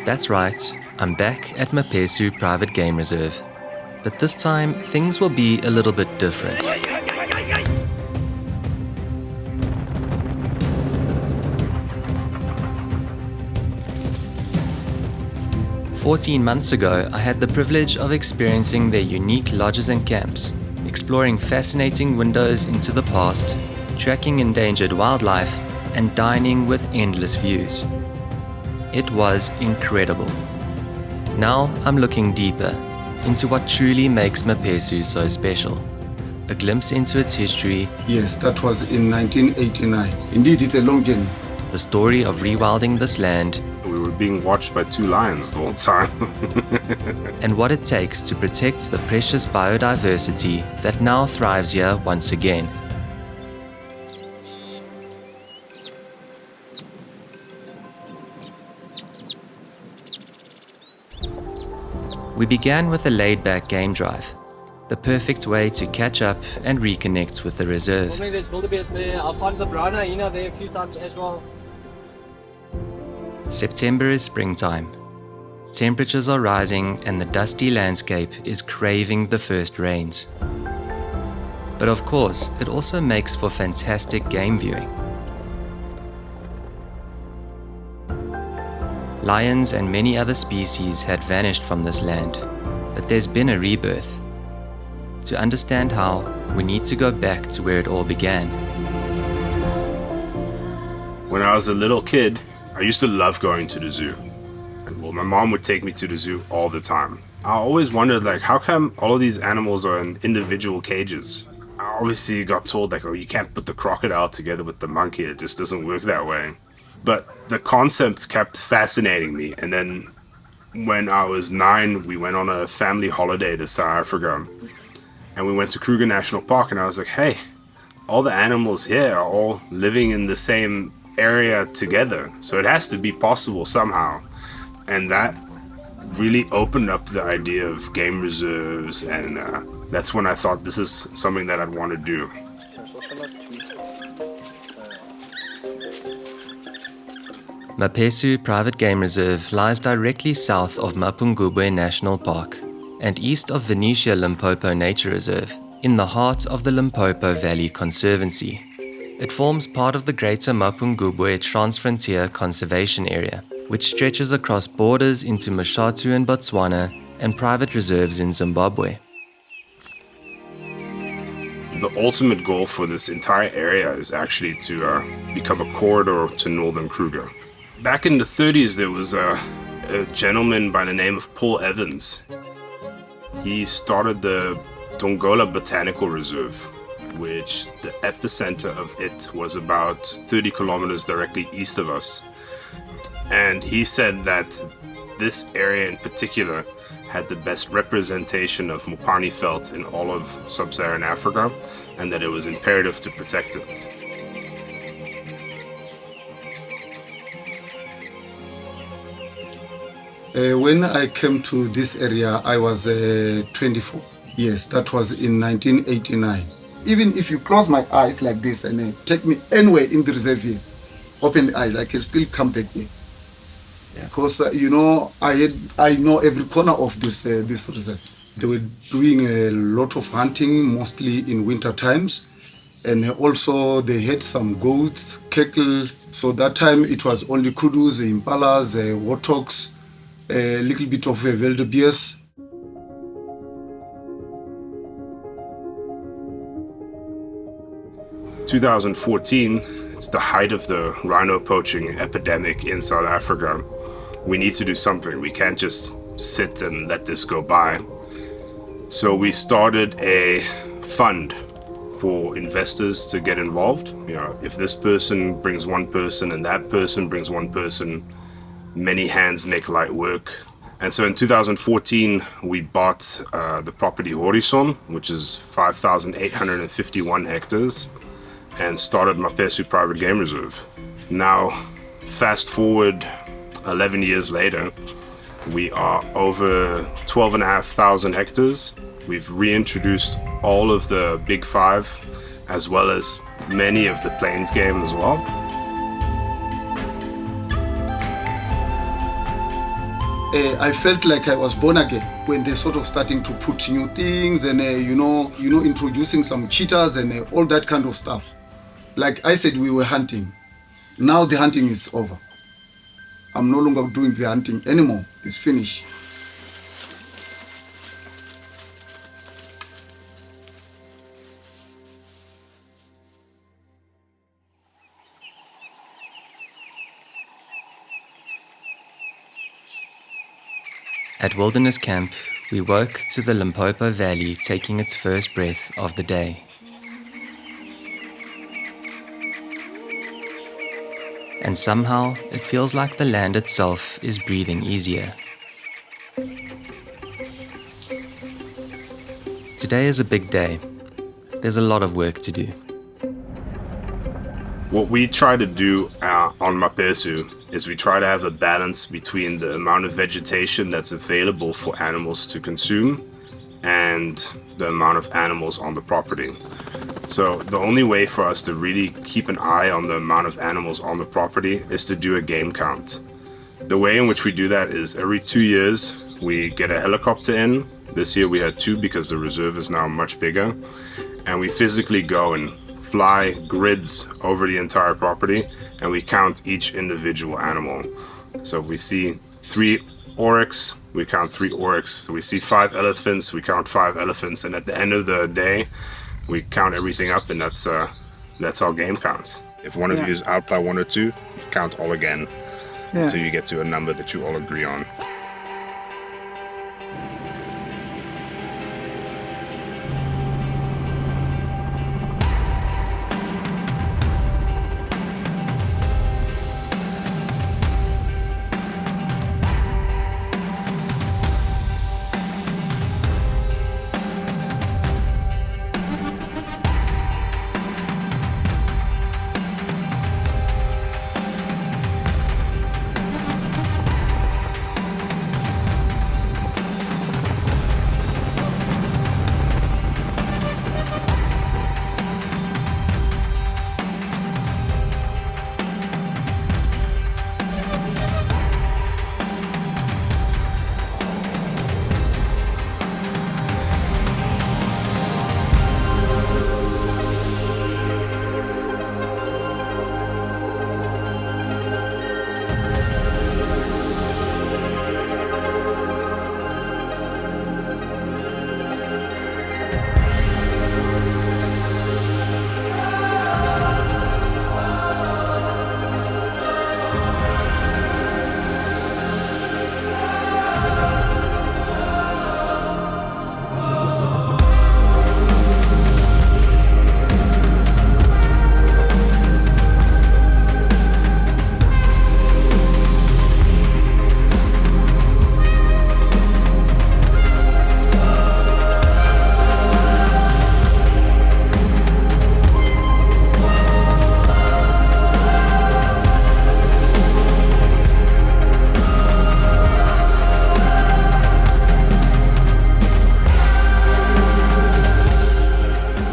That's right, I'm back at Mapesu Private Game Reserve. But this time, things will be a little bit different. "14 months ago, I had the privilege of experiencing their unique lodges and camps, exploring fascinating windows into the past, tracking endangered wildlife, and dining with endless views. It was incredible. Now I'm looking deeper into what truly makes Mapesu so special. A glimpse into its history. Yes, that was in 1989. Indeed, it's a long journey. The story of rewilding this land. We were being watched by 2 lions the whole time. And what it takes to protect the precious biodiversity that now thrives here once again. We began with a laid-back game drive, the perfect way to catch up and reconnect with the reserve. There's wildebeest there. I'll find the browner hyena there a few times as well. September is springtime. Temperatures are rising and the dusty landscape is craving the first rains. But of course, it also makes for fantastic game viewing. Lions and many other species had vanished from this land, but there's been a rebirth. To understand how, we need to go back to where it all began. When I was a little kid, I used to love going to the zoo. And well, my mom would take me to the zoo all the time. I always wondered, how come all of these animals are in individual cages? I obviously got told, oh, you can't put the crocodile together with the monkey. It just doesn't work that way. But the concept kept fascinating me. And then when I was 9, we went on a family holiday to South Africa. And we went to Kruger National Park, and I was like, hey, all the animals here are all living in the same area together. So it has to be possible somehow. And that really opened up the idea of game reserves. And that's when I thought this is something that I'd want to do. Mapesu Private Game Reserve lies directly south of Mapungubwe National Park and east of Venetia Limpopo Nature Reserve, in the heart of the Limpopo Valley Conservancy. It forms part of the Greater Mapungubwe Transfrontier Conservation Area, which stretches across borders into Mashatu in Botswana and private reserves in Zimbabwe. The ultimate goal for this entire area is actually to become a corridor to northern Kruger. Back in the 30s, there was a gentleman by the name of Paul Evans. He started the Dongola Botanical Reserve, which the epicenter of it was about 30 kilometers directly east of us. And he said that this area in particular had the best representation of Mopani felt in all of sub-Saharan Africa, and that it was imperative to protect it. When I came to this area, I was 24. Yes, that was in 1989. Even if you close my eyes like this and take me anywhere in the reserve here, open the eyes, I can still come back here. Yeah. Because, I know every corner of this reserve. They were doing a lot of hunting, mostly in winter times. And also they had some goats, cattle. So that time it was only kudus, impalas, warthogs, a little bit of wildebeest. In 2014, it's the height of the rhino poaching epidemic in South Africa. We need to do something. We can't just sit and let this go by. So we started a fund for investors to get involved. If this person brings one person and that person brings one person, many hands make light work. And so in 2014, we bought the property Horizon, which is 5,851 hectares, and started Mapesu Private Game Reserve. Now, fast forward 11 years later, we are over 12,500 hectares. We've reintroduced all of the Big Five, as well as many of the Plains game as well. I felt like I was born again when they're sort of starting to put new things and introducing some cheetahs and all that kind of stuff. Like I said, we were hunting. Now the hunting is over. I'm no longer doing the hunting anymore. It's finished. At Wilderness Camp, we woke to the Limpopo Valley taking its first breath of the day. And somehow, it feels like the land itself is breathing easier. Today is a big day. There's a lot of work to do. What we try to do on Mapesu is we try to have a balance between the amount of vegetation that's available for animals to consume and the amount of animals on the property. So the only way for us to really keep an eye on the amount of animals on the property is to do a game count. The way in which we do that is every 2 years we get a helicopter in. This year we had 2 because the reserve is now much bigger, and we physically go and fly grids over the entire property and we count each individual animal. So if we see 3 oryx, we count 3 oryx. We see 5 elephants, we count 5 elephants, and at the end of the day we count everything up, and that's our game count. If one of you is out by 1 or 2, count all again until you get to a number that you all agree on.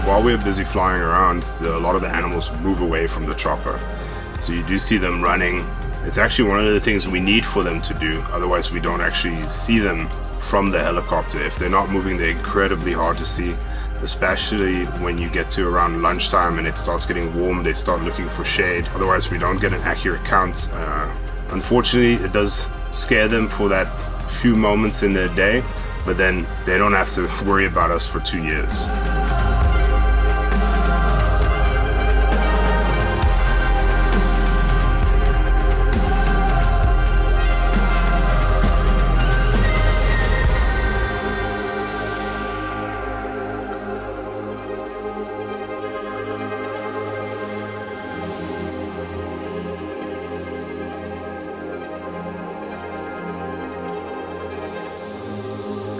While we're busy flying around, a lot of the animals move away from the chopper. So you do see them running. It's actually one of the things we need for them to do, otherwise we don't actually see them from the helicopter. If they're not moving, they're incredibly hard to see, especially when you get to around lunchtime and it starts getting warm, they start looking for shade. Otherwise we don't get an accurate count. Unfortunately, it does scare them for that few moments in their day, but then they don't have to worry about us for 2 years.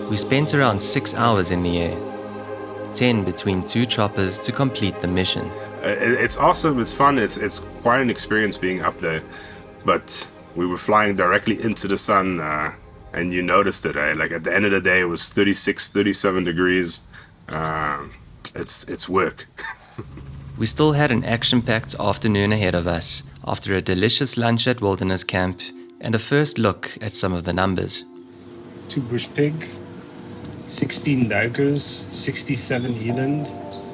We spent around 6 hours in the air, 10 between 2 choppers to complete the mission. It's awesome, it's fun, it's quite an experience being up there, but we were flying directly into the sun, and you noticed it, like at the end of the day it was 36, 37 degrees. It's work. We still had an action-packed afternoon ahead of us after a delicious lunch at Wilderness Camp and a first look at some of the numbers. 2 bush pig, 16 duikers, 67 eland,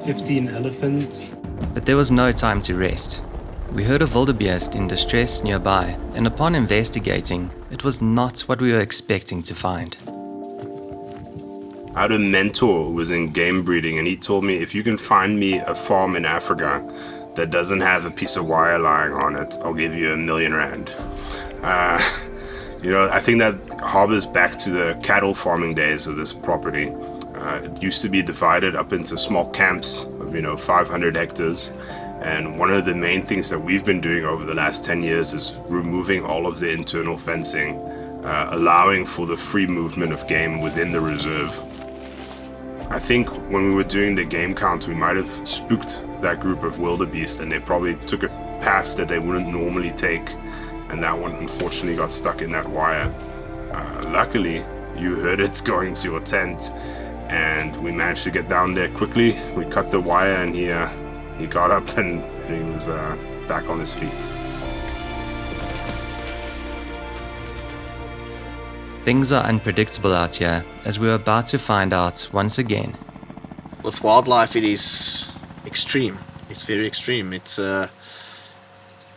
15 elephants. But there was no time to rest. We heard of wildebeest in distress nearby, and upon investigating, it was not what we were expecting to find. I had a mentor who was in game breeding, and he told me, if you can find me a farm in Africa that doesn't have a piece of wire lying on it, I'll give you R1 million. I think that harbors back to the cattle farming days of this property. It used to be divided up into small camps of 500 hectares. And one of the main things that we've been doing over the last 10 years is removing all of the internal fencing, allowing for the free movement of game within the reserve. I think when we were doing the game count, we might have spooked that group of wildebeest, and they probably took a path that they wouldn't normally take, and that one unfortunately got stuck in that wire. Luckily, you heard it going to your tent, and we managed to get down there quickly. We cut the wire, and he got up and he was back on his feet. Things are unpredictable out here, as we're about to find out once again. With wildlife, it is extreme. It's very extreme.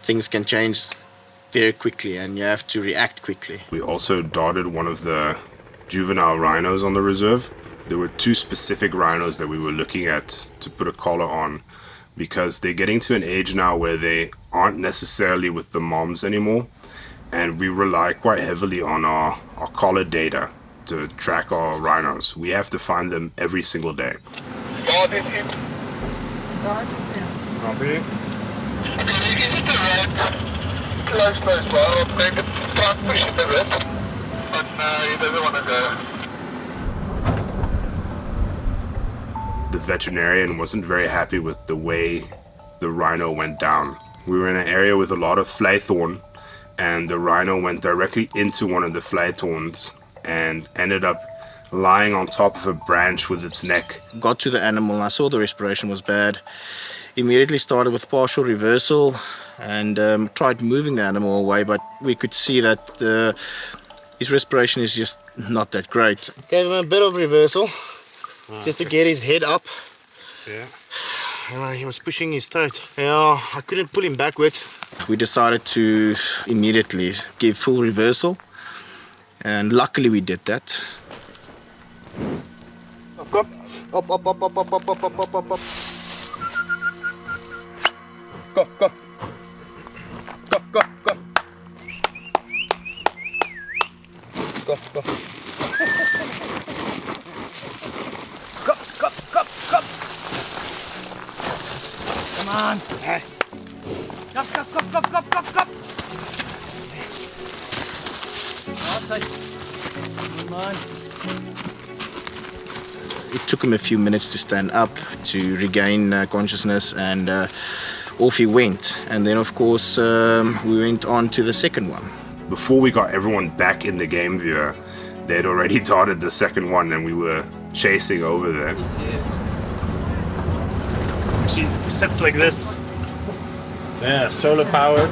Things can change very quickly, and you have to react quickly. We also dotted one of the juvenile rhinos on the reserve. There were 2 specific rhinos that we were looking at to put a collar on, because they're getting to an age now where they aren't necessarily with the moms anymore, and we rely quite heavily on our collar data to track our rhinos. We have to find them every single day. Copy. Close by. I'm going to try and push him a bit, but he doesn't want to go. The veterinarian wasn't very happy with the way the rhino went down. We were in an area with a lot of flythorn, and the rhino went directly into one of the flythorns and ended up lying on top of a branch with its neck. Got to the animal, and I saw the respiration was bad. Immediately started with partial reversal and tried moving the animal away, but we could see that his respiration is just not that great. Gave him a bit of reversal just to get his head up. Yeah. He was pushing his throat. Yeah, I couldn't pull him backwards. We decided to immediately give full reversal, and luckily we did that. Up. Go. Come on. Go. It took him a few minutes to stand up, to regain consciousness, and off he went. And then, of course, we went on to the second one. Before we got everyone back in the game viewer, they'd already darted the second one, and we were chasing over there. She sits like this. Yeah, solar powered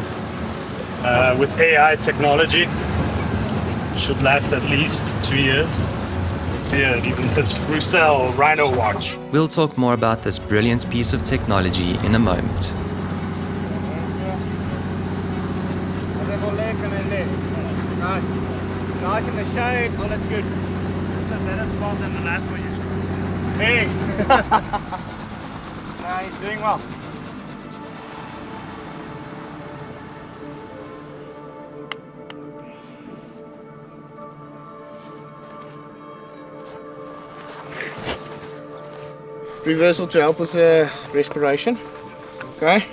with AI technology. Should last at least 2 years. It's here, it even says Roussel Rhino Watch. We'll talk more about this brilliant piece of technology in a moment. Nice in the shade. Oh, that's good. It's a better spot than the last one you showed. Hey! He's doing well. Reversal to help with respiration. Okay.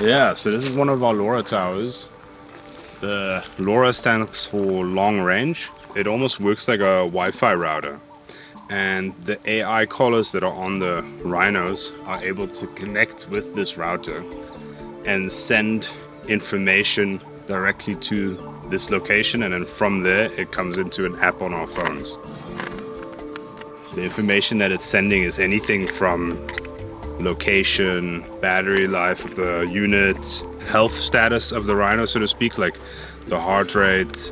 Yeah, so this is one of our LoRa towers. The LoRa stands for long range. It almost works like a Wi-Fi router. And the AI collars that are on the rhinos are able to connect with this router and send information directly to this location, and then from there it comes into an app on our phones. The information that it's sending is anything from location, battery life of the unit, health status of the rhino, so to speak, like the heart rate,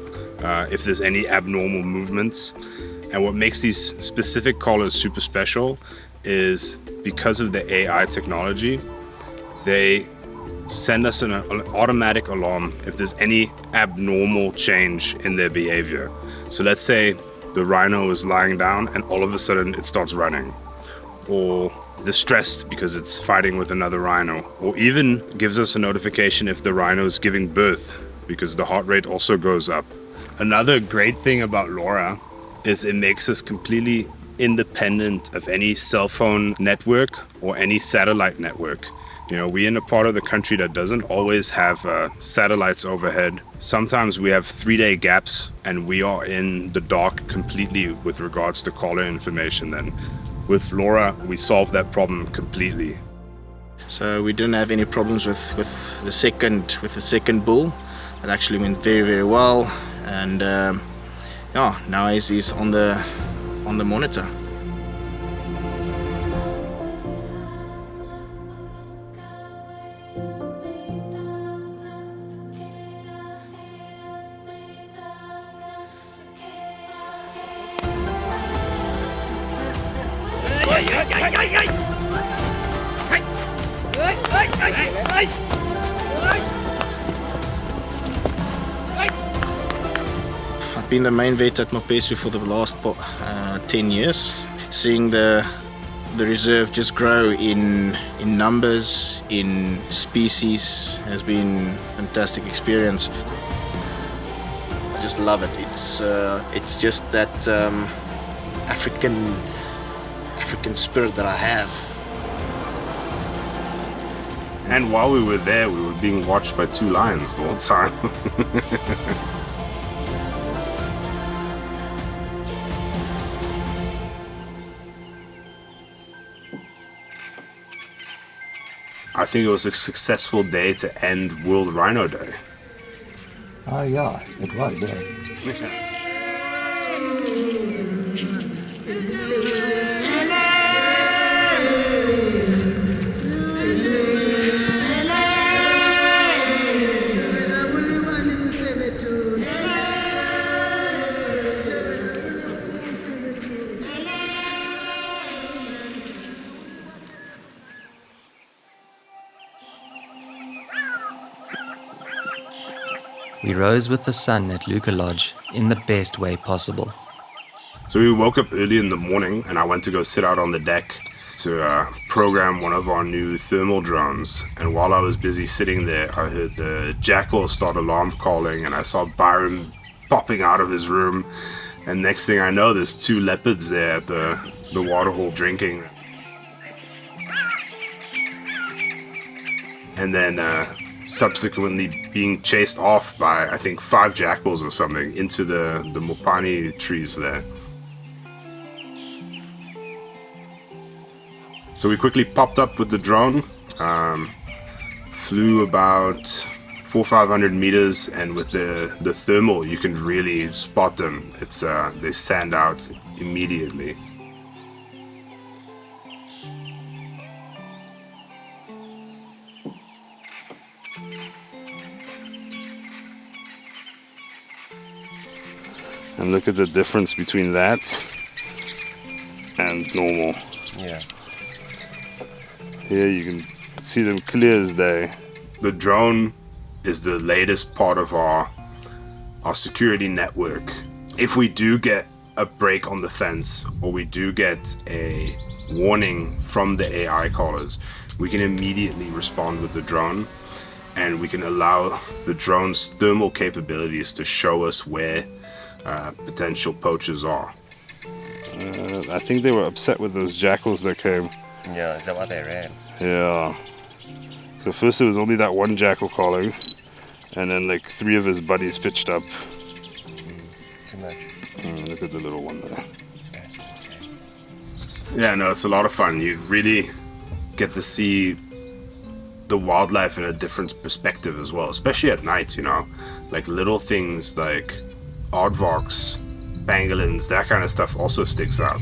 if there's any abnormal movements. And what makes these specific collars super special is because of the AI technology, they send us an automatic alarm if there's any abnormal change in their behavior. So let's say the rhino is lying down and all of a sudden it starts running, or distressed because it's fighting with another rhino, or even gives us a notification if the rhino is giving birth, because the heart rate also goes up. Another great thing about LoRa is it makes us completely independent of any cell phone network or any satellite network. You know, we're in a part of the country that doesn't always have satellites overhead. Sometimes we have 3-day gaps and we are in the dark completely with regards to caller information. Then with LoRa, we solve that problem completely. So we didn't have any problems with the second bull. That actually went very, very well. And now he's on the monitor. I've been the main vet at Mapesu for the last 10 years. Seeing the reserve just grow in numbers, in species, has been a fantastic experience. I just love it. It's just that African spirit that I have. And while we were there, we were being watched by 2 lions the whole time. I think it was a successful day to end World Rhino Day. Oh yeah, it was, yeah. We rose with the sun at Luca Lodge in the best way possible. So we woke up early in the morning and I went to go sit out on the deck to program one of our new thermal drones. And while I was busy sitting there, I heard the jackal start alarm calling and I saw Byron popping out of his room. And next thing I know, there's 2 leopards there at the waterhole drinking. And then subsequently being chased off by, I think, 5 jackals or something into the mopani trees there. So we quickly popped up with the drone, flew about 400-500 meters, and with the thermal you can really spot them. They stand out immediately. And look at the difference between that and normal. Yeah. Here you can see them clear as day. The drone is the latest part of our security network. If we do get a break on the fence, or we do get a warning from the AI callers, we can immediately respond with the drone, and we can allow the drone's thermal capabilities to show us where potential poachers are. I think they were upset with those jackals that came. Yeah, is that why they ran? Yeah. So first it was only that one jackal calling, and then like 3 of his buddies pitched up. Too much. Look at the little one there. That's insane. Yeah, no, it's a lot of fun. You really get to see the wildlife in a different perspective as well, especially at night, you know. Like little things like aardvarks, pangolins, that kind of stuff also sticks out.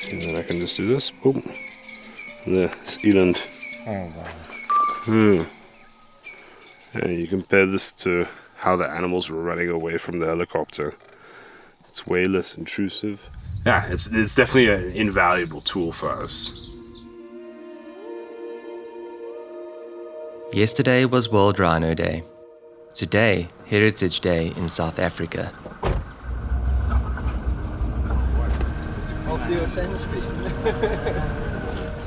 And then I can just do this, boom. the eland. Oh, wow. And you compare this to how the animals were running away from the helicopter. It's way less intrusive. Yeah, it's definitely an invaluable tool for us. Yesterday was World Rhino Day. Today, Heritage Day in South Africa.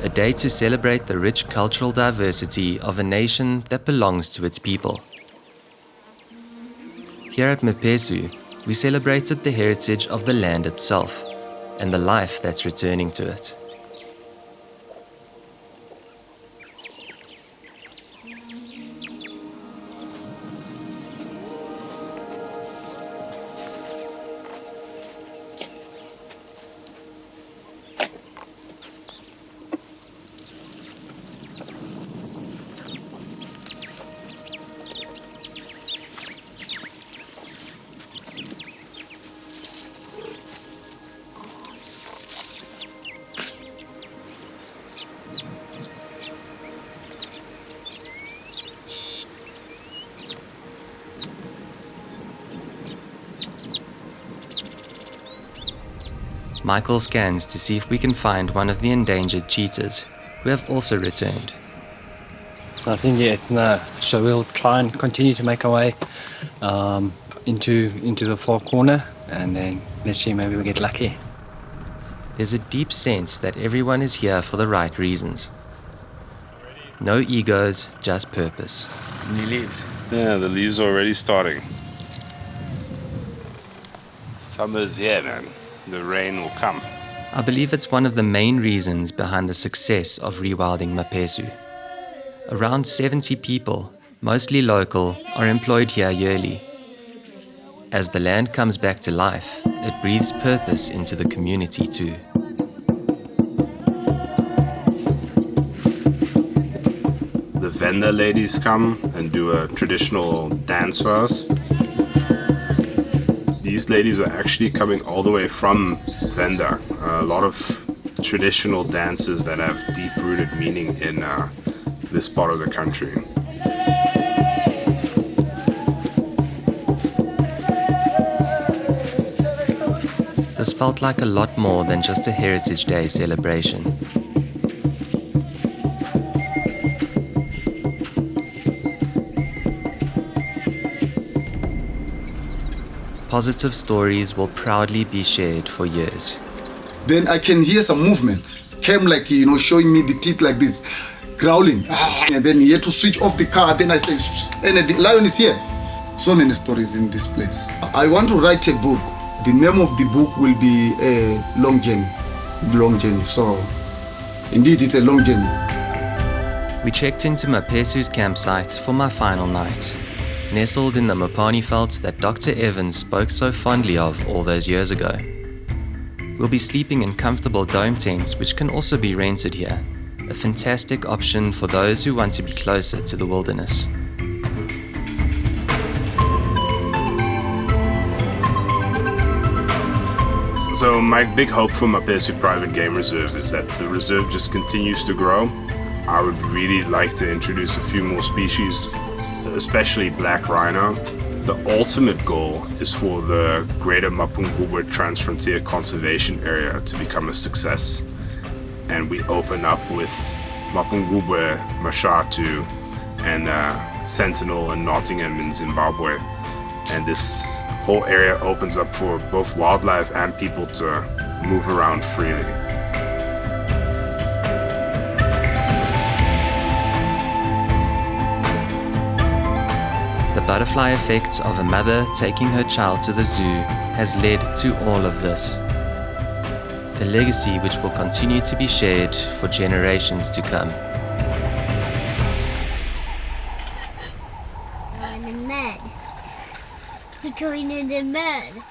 A day to celebrate the rich cultural diversity of a nation that belongs to its people. Here at Mapesu, we celebrated the heritage of the land itself and the life that's returning to it. Michael scans to see if we can find one of the endangered cheetahs, who have also returned. Nothing yet, no. So we'll try and continue to make our way into the far corner, and then let's see, maybe we get lucky. There's a deep sense that everyone is here for the right reasons. No egos, just purpose. New leaves. Yeah, the leaves are already starting. Summer's here, man. The rain will come. I believe it's one of the main reasons behind the success of Rewilding Mapesu. Around 70 people, mostly local, are employed here yearly. As the land comes back to life, it breathes purpose into the community too. The vendor ladies come and do a traditional dance for us. These ladies are actually coming all the way from Venda. A lot of traditional dances that have deep-rooted meaning in this part of the country. This felt like a lot more than just a Heritage Day celebration. Positive stories will proudly be shared for years. Then I can hear some movements. Came like, showing me the teeth like this, growling. And then he had to switch off the car. Then I said, and the lion is here. So many stories in this place. I want to write a book. The name of the book will be Long Journey. Long Journey. So, indeed, it's a long journey. We checked into Mapesu's campsite for my final night, nestled in the Mopani veld that Dr. Evans spoke so fondly of all those years ago. We'll be sleeping in comfortable dome tents, which can also be rented here, a fantastic option for those who want to be closer to the wilderness. So my big hope for Mapesu Private Game Reserve is that the reserve just continues to grow. I would really like to introduce a few more species, especially black rhino. The ultimate goal is for the greater Mapungubwe Transfrontier Conservation Area to become a success. And we open up with Mapungubwe, Mashatu, and Sentinel and Nottingham in Zimbabwe. And this whole area opens up for both wildlife and people to move around freely. The butterfly effect of a mother taking her child to the zoo has led to all of this. A legacy which will continue to be shared for generations to come. In the mud. We're going in the mud.